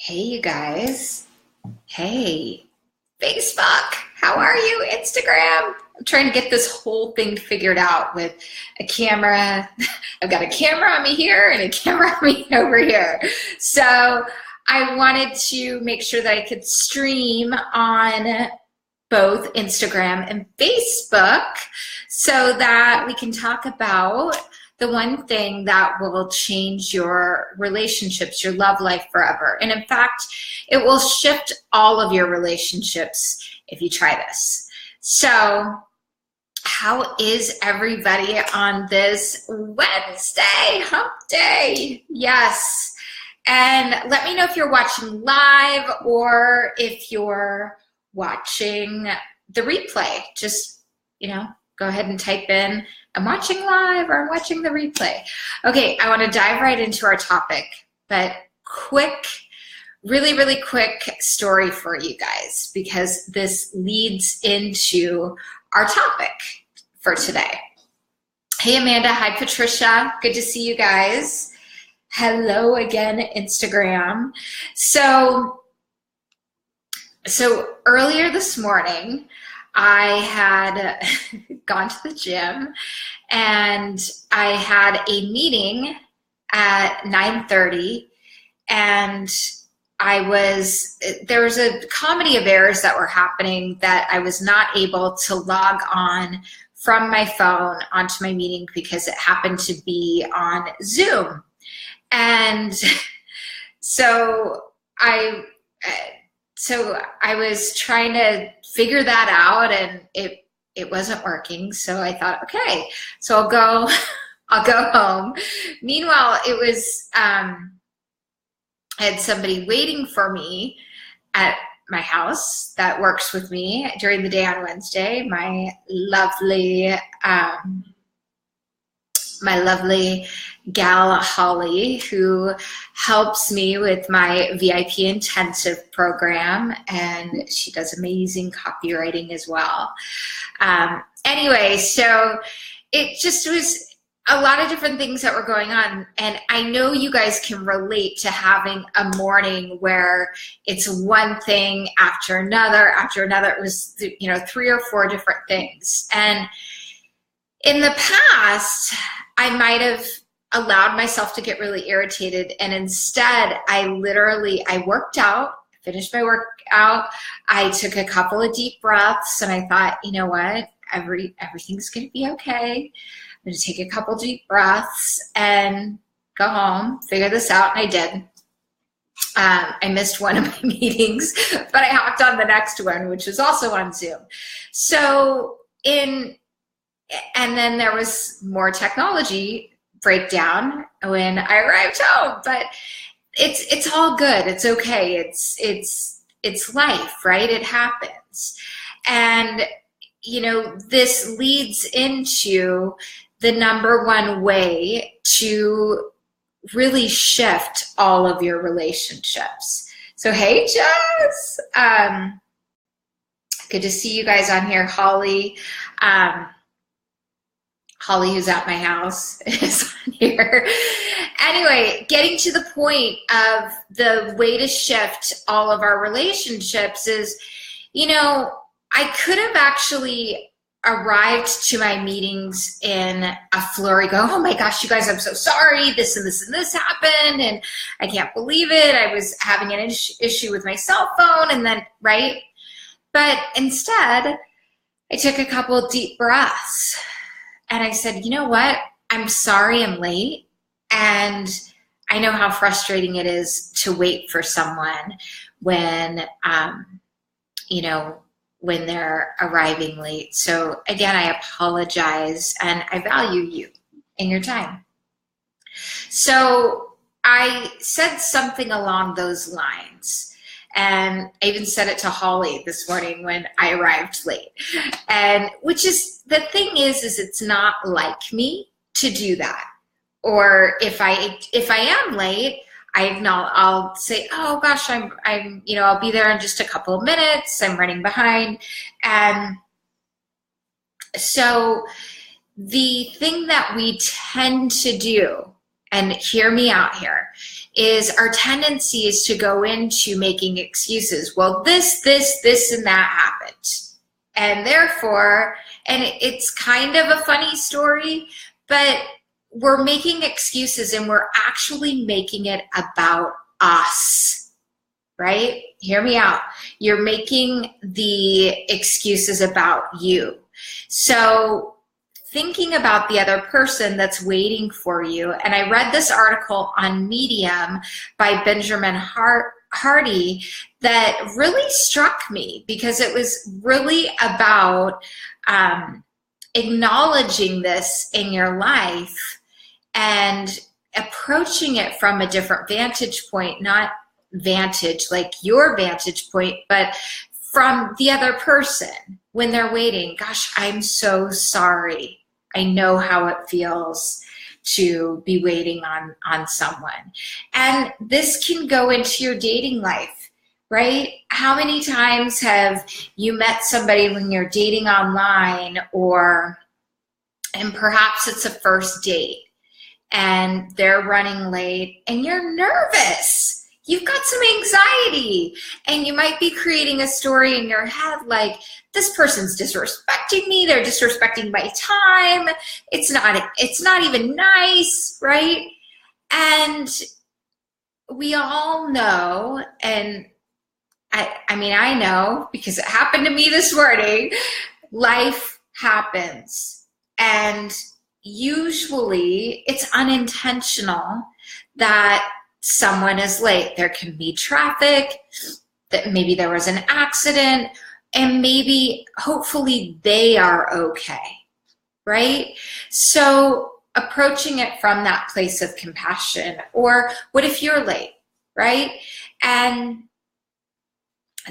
Hey, you guys. Hey, Facebook. How are you? Instagram. I'm trying to get this whole thing figured out with a camera. I've got a camera on me here and a camera on me over here. So I wanted to make sure that I could stream on both Instagram and Facebook so that we can talk about the one thing that will change your relationships, your love life forever. And in fact, it will shift all of your relationships if you try this. So how is everybody on this Wednesday, hump day? Yes. And let me know if you're watching live or if you're watching the replay. Just, go ahead and type in, I'm watching live or I'm watching the replay. Okay, I want to dive right into our topic, but really quick story for you guys because this leads into our topic for today. Hey, Amanda. Hi, Patricia. Good to see you guys. Hello again, Instagram. So earlier this morning, I had gone to the gym and I had a meeting at 9:30 and there was a comedy of errors that were happening that I was not able to log on from my phone onto my meeting because it happened to be on Zoom. And so I was trying to figure that out and it wasn't working. So I thought, okay, so I'll go home. Meanwhile, it was, I had somebody waiting for me at my house that works with me during the day on Wednesday. My lovely gal Holly, who helps me with my VIP intensive program, and she does amazing copywriting as well. Anyway, so it just was a lot of different things that were going on, and I know you guys can relate to having a morning where it's one thing after another. It was 3 or 4 different things, and in the past I might have allowed myself to get really irritated, and instead I worked out, finished my workout, I took a couple of deep breaths, and I thought, you know what, everything's gonna be okay. I'm gonna take a couple deep breaths and go home, figure this out, and I did. I missed one of my meetings, but I hopped on the next one, which was also on Zoom. And then there was more technology breakdown when I arrived home, but it's all good. It's okay. It's life, right? It happens. And, this leads into the number one way to really shift all of your relationships. So, hey, Jess. Good to see you guys on here. Holly, who's at my house, is on here. Anyway, getting to the point of the way to shift all of our relationships is, I could have actually arrived to my meetings in a flurry, go, oh my gosh, you guys, I'm so sorry, this and this and this happened, and I can't believe it. I was having an issue with my cell phone, and then, right? But instead, I took a couple of deep breaths. And I said, you know what? I'm sorry I'm late. And I know how frustrating it is to wait for someone when, when they're arriving late. So again, I apologize and I value you and your time. So I said something along those lines. And I even said it to Holly this morning when I arrived late. And which is, the thing is it's not like me to do that. Or if I am late, I'll say, oh gosh, I'll be there in just a couple of minutes. I'm running behind. And so the thing that we tend to do, and hear me out here, is our tendency is to go into making excuses. Well, this, and that happened. And therefore, and it's kind of a funny story, but we're making excuses and we're actually making it about us, right? Hear me out. You're making the excuses about you. So thinking about the other person that's waiting for you, and I read this article on Medium by Benjamin Hardy that really struck me because it was really about acknowledging this in your life and approaching it from a different vantage point, not vantage like your vantage point, but from the other person when they're waiting. Gosh, I'm so sorry. I know how it feels to be waiting on someone. And this can go into your dating life, right? How many times have you met somebody when you're dating online, and perhaps it's a first date and they're running late and you're nervous? You've got some anxiety and you might be creating a story in your head like, this person's disrespecting me, they're disrespecting my time, it's not even nice, right? And we all know, and I know because it happened to me this morning, life happens. And usually it's unintentional that someone is late. There can be traffic, that maybe there was an accident, and maybe hopefully they are okay, right? So approaching it from that place of compassion. Or what if you're late, right? And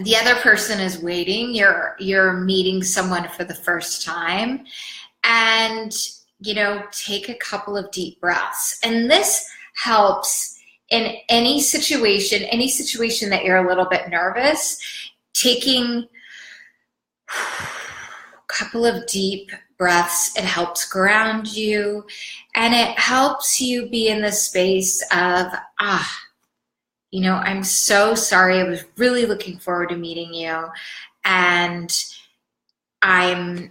the other person is waiting, you're meeting someone for the first time, and take a couple of deep breaths. And this helps in any situation that you're a little bit nervous. Taking a couple of deep breaths, it helps ground you, and it helps you be in the space of, I'm so sorry. I was really looking forward to meeting you, and I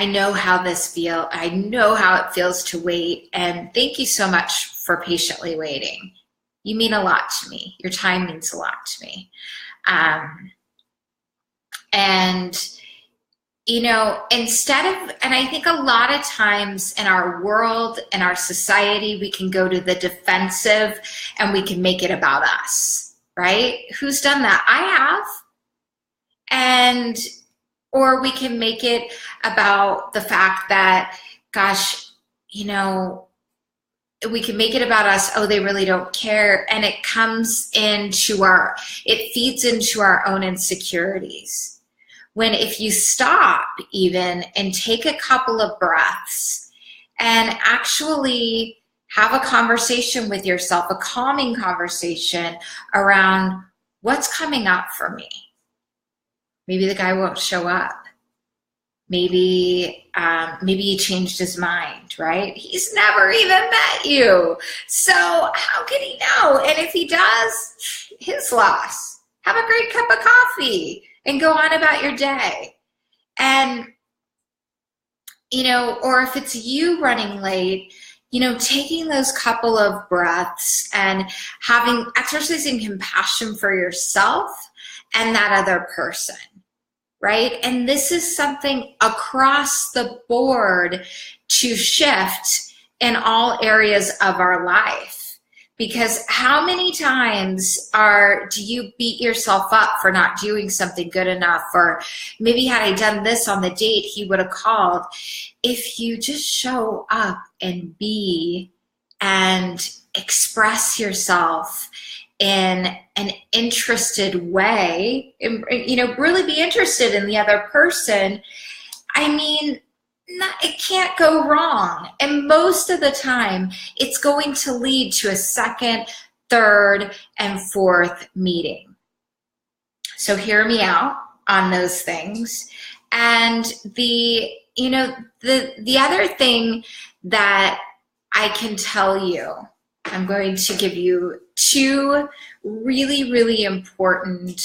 know how this feels. I know how it feels to wait, and thank you so much for patiently waiting. You mean a lot to me. Your time means a lot to me. Instead of, and I think a lot of times in our world, in our society, we can go to the defensive and we can make it about us, right? Who's done that? I have. Or we can make it about the fact that, gosh, we can make it about us. Oh, they really don't care. And it feeds into our own insecurities. When if you stop even and take a couple of breaths and actually have a conversation with yourself, a calming conversation around what's coming up for me. Maybe the guy won't show up. Maybe he changed his mind, right? He's never even met you. So how can he know? And if he does, his loss. Have a great cup of coffee and go on about your day. And, or if it's you running late, taking those couple of breaths and exercising compassion for yourself and that other person, right? And this is something across the board to shift in all areas of our life. Because how many times do you beat yourself up for not doing something good enough? Or maybe had I done this on the date, he would have called. If you just show up and be and express yourself in an interested way, really be interested in the other person, it can't go wrong. And most of the time, it's going to lead to a second, third, and fourth meeting. So hear me out on those things. And the other thing that I can tell you I'm going to give you 2 really, really important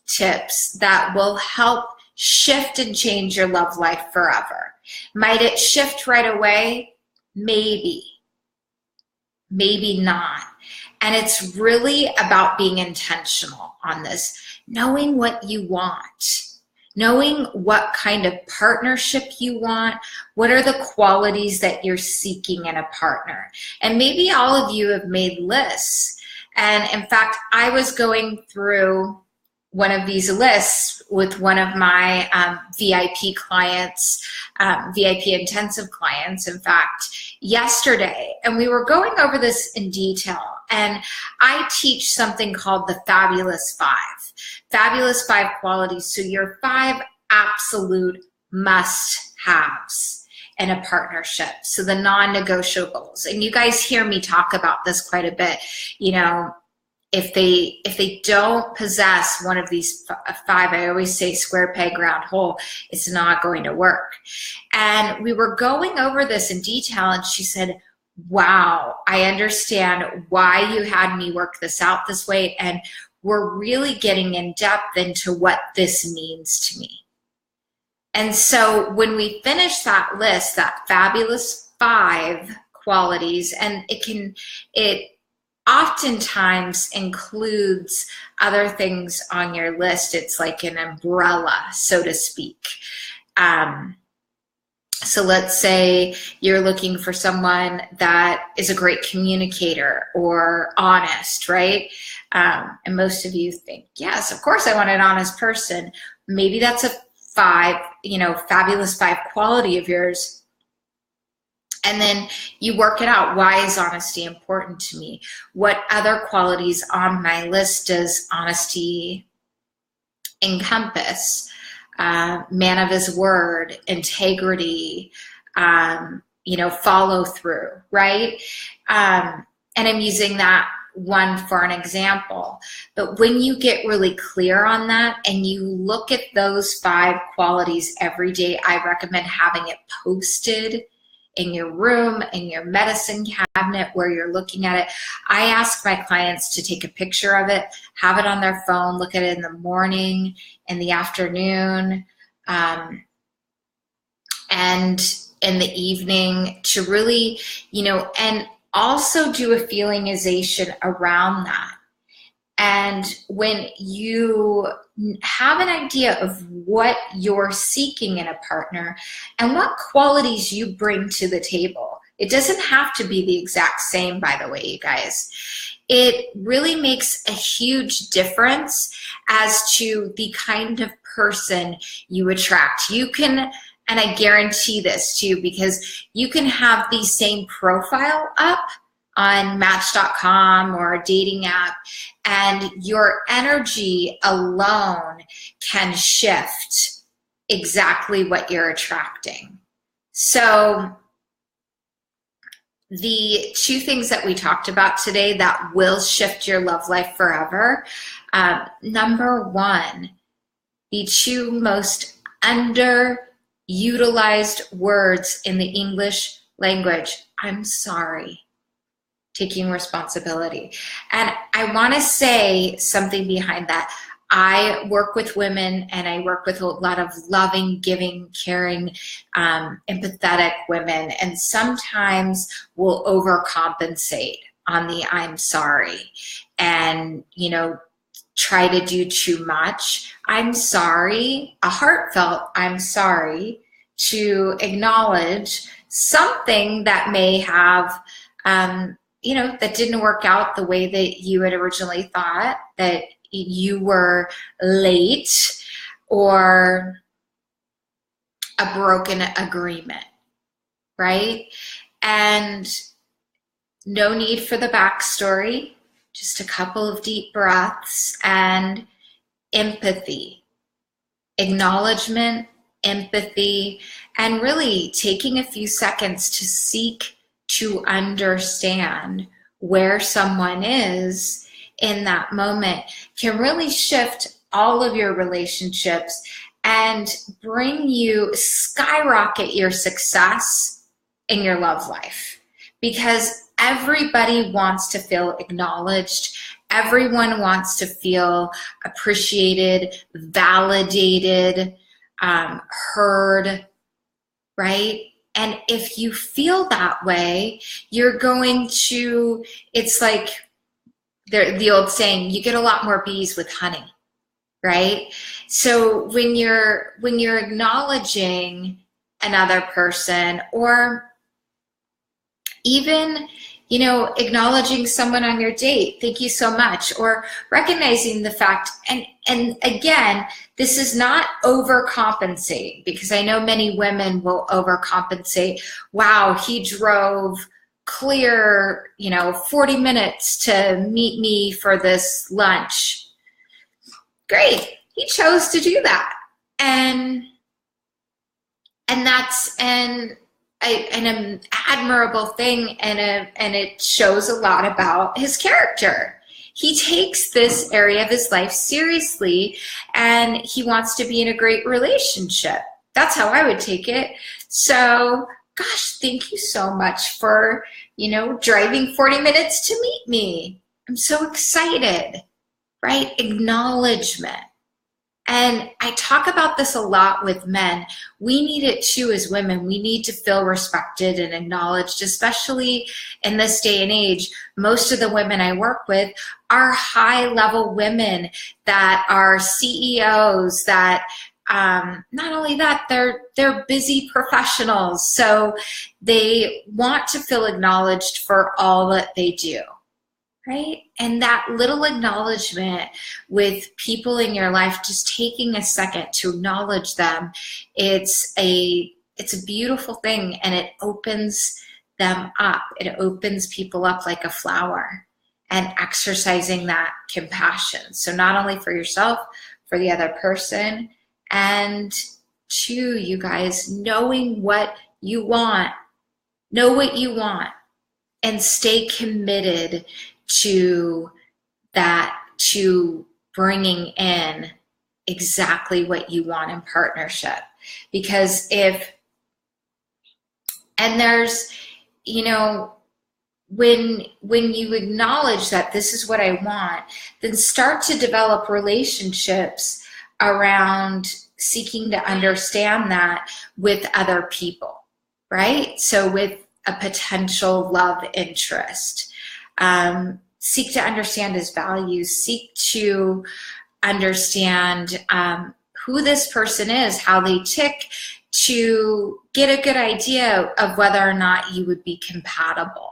tips that will help shift and change your love life forever. Might it shift right away? Maybe. Maybe not. And it's really about being intentional on this, knowing what you want, knowing what kind of partnership you want, what are the qualities that you're seeking in a partner. And maybe all of you have made lists. And in fact, I was going through one of these lists with one of my VIP clients, VIP intensive clients, in fact, yesterday. And we were going over this in detail. And I teach something called the Fabulous 5. Fabulous 5 qualities. So your 5 absolute must-haves in a partnership. So the non-negotiables. And you guys hear me talk about this quite a bit. You know, if they don't possess one of these 5, I always say square peg, round hole, it's not going to work. And we were going over this in detail, and she said, wow, I understand why you had me work this out this way, and we're really getting in depth into what this means to me. And so when we finish that list, that Fabulous 5 qualities, and it oftentimes includes other things on your list. It's like an umbrella, so to speak. So let's say you're looking for someone that is a great communicator or honest, right? And most of you think, yes, of course I want an honest person. Maybe that's a 5, Fabulous 5 quality of yours. And then you work it out. Why is honesty important to me? What other qualities on my list does honesty encompass? Man of his word, integrity, follow through, right? And I'm using that one for an example. But when you get really clear on that and you look at those 5 qualities every day, I recommend having it posted in your room, in your medicine cabinet where you're looking at it. I ask my clients to take a picture of it, have it on their phone, look at it in the morning, in the afternoon, and in the evening to really, and also do a feelingization around that. And when you have an idea of what you're seeking in a partner and what qualities you bring to the table, it doesn't have to be the exact same, by the way, you guys. It really makes a huge difference as to the kind of person you attract. You can, and I guarantee this too, because you can have the same profile up on Match.com or a dating app, and your energy alone can shift exactly what you're attracting. So the 2 things that we talked about today that will shift your love life forever. Number 1, the 2 most underutilized words in the English language. I'm sorry. Taking responsibility. And I want to say something behind that. I work with women, and I work with a lot of loving, giving, caring, empathetic women, and sometimes we'll overcompensate on the I'm sorry and, try to do too much. I'm sorry, a heartfelt I'm sorry, to acknowledge something that may have that didn't work out the way that you had originally thought, that you were late or a broken agreement, right? And no need for the backstory, just a couple of deep breaths and empathy, acknowledgement, empathy, and really taking a few seconds to seek to understand where someone is in that moment can really shift all of your relationships and skyrocket your success in your love life. Because everybody wants to feel acknowledged. Everyone wants to feel appreciated, validated, heard, right? And if you feel that way, you're going to, it's like the old saying, you get a lot more bees with honey, right? So when you're acknowledging another person, or even, you know, acknowledging someone on your date, thank you so much, or recognizing the fact, and again, this is not overcompensating, because I know many women will overcompensate. Wow, he drove clear, 40 minutes to meet me for this lunch. Great, he chose to do that. And that's an admirable thing, and it shows a lot about his character. He takes this area of his life seriously, and he wants to be in a great relationship. That's how I would take it. So, gosh, thank you so much for, driving 40 minutes to meet me. I'm so excited, right? Acknowledgement. And I talk about this a lot with men. We need it too as women. We need to feel respected and acknowledged, especially in this day and age. Most of the women I work with are high-level women that are CEOs, that not only that, they're busy professionals. So they want to feel acknowledged for all that they do. Right? And that little acknowledgement with people in your life, just taking a second to acknowledge them, it's a beautiful thing, and it opens them up. It opens people up like a flower, and exercising that compassion. So not only for yourself, for the other person, and two, you guys, knowing what you want. Know what you want and stay committed to that, to bringing in exactly what you want in partnership. Because there's, when you acknowledge that this is what I want, then start to develop relationships around seeking to understand that with other people, right? So with a potential love interest. Seek to understand his values, seek to understand who this person is, how they tick, to get a good idea of whether or not you would be compatible.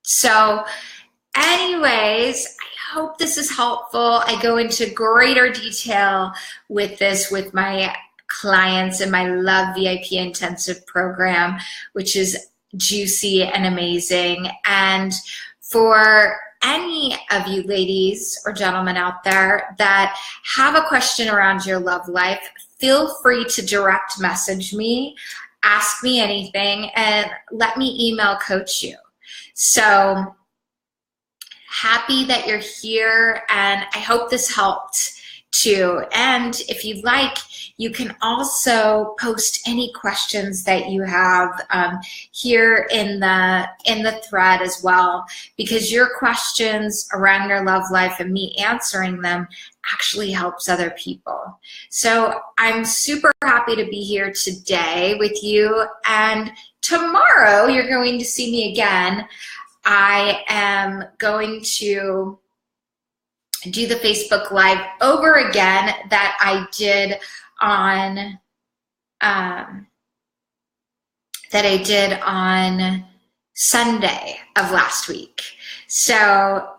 So anyways, I hope this is helpful. I go into greater detail with this with my clients in my Love VIP Intensive program, which is juicy and amazing. And for any of you ladies or gentlemen out there that have a question around your love life, feel free to direct message me, ask me anything, and let me email coach you. So happy that you're here, and I hope this helped too. And if you'd like, you can also post any questions that you have here in the thread as well, because your questions around your love life and me answering them actually helps other people. So I'm super happy to be here today with you, and tomorrow you're going to see me again. I am going to do the Facebook Live over again that I did on Sunday of last week. So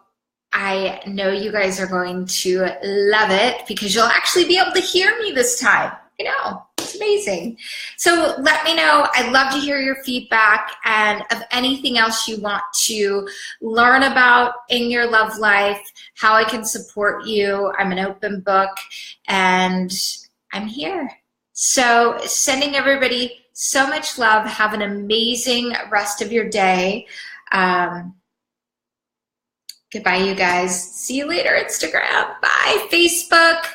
I know you guys are going to love it, because you'll actually be able to hear me this time. I know, it's amazing. So let me know. I'd love to hear your feedback, and of anything else you want to learn about in your love life, how I can support you. I'm an open book, and I'm here. So sending everybody so much love. Have an amazing rest of your day. Goodbye, you guys. See you later, Instagram. Bye, Facebook.